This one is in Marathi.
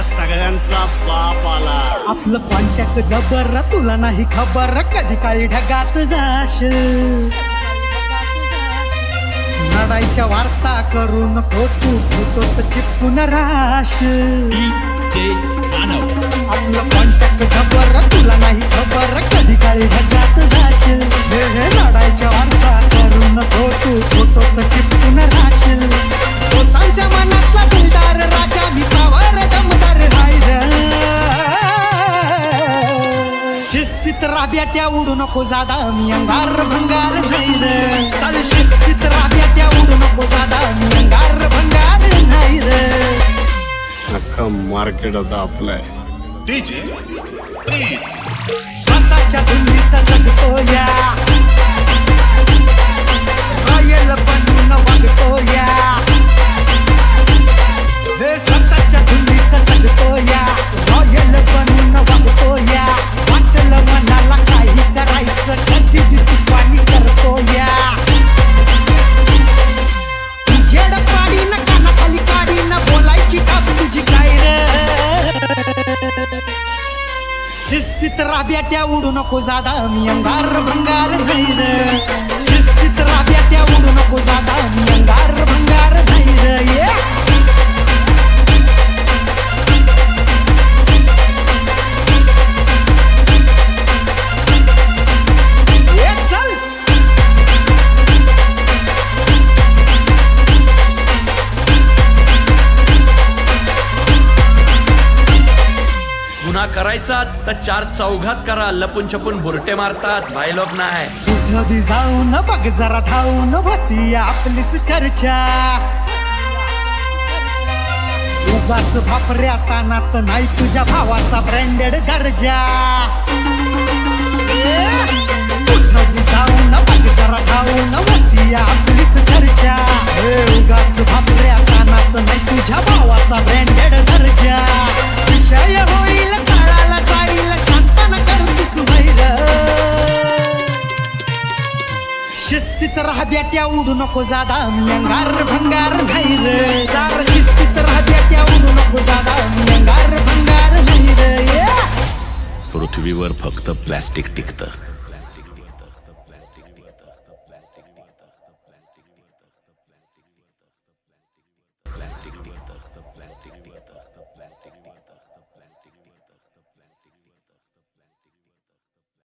सगळ्यांचा बाप आला. आपलं कॉन्टॅक्ट जबर तुला नाही खबर कधी काळी ढगात जाश लढाईच्या वार्ता करू नको तू फोटोत चिपकून राश आपलं कॉन्टॅक्ट जबर तुला नाही खबर कधी काळी ढगात जाशील लढाईच्या वार्ता करू नको तू फोटोत चिपकून राशील दोस्तांच्या मनातला दिलदार राजा मी पावर दमदार हाय शिस्तीत राब्याट्या उडू नको जादा मी अंगार भंगार नाही रे चाल शिस्तीत राब्याट्या उडू नको जादा मी अंगार भंगार नाही रे अख्खा मार्केट आता आपलाय. स्वतःच्या धुंदीत जगतो या रॉयल बनून वागतो या हे स्वतःच्या धुंदीत जगतो या रॉयल बनून वागतो या वाटलं मनाला काही करायचं कधी बी तू पाणी करतो या झेड पाडी न कानाखाली काढी न बोलायची टाप तुझी काय रे शिस्तीत राब्याट्या उडू नको जादा मी अंगार भंगार नाही रे शिस्तीत राब्याट्या उडू नको जादा मी अंगार भंगार नाही रे चल गुन्हा करायचाच तर चार चौघात करा. लपून छपून बुरटे मारतात भाई लोक नाही. कुठं बी जाऊन बघ जरा धावून होती आपलीच चर्चा उगाच भापऱ्या तानात नाही तुझ्या भावाचा ब्रँडेड दर्जा कुठं बी जाऊन बघ जरा धावून होती आपलीच चर्चा उगाच भापऱ्या तानात नाही तुझ्या भावाचा ब्रँडेड दर्जा विषय होईल काळाला जाईल शांतना कर तू सुभैर शिस्तीत राब्याट्या उडू नको जादा मी अंगार भंगार नाही रे सार शिस्तीत राब्याट्या उडू नको जादा मी अंगार भंगार नाही रे पृथ्वीवर फक्त प्लॅस्टिक टिकतं.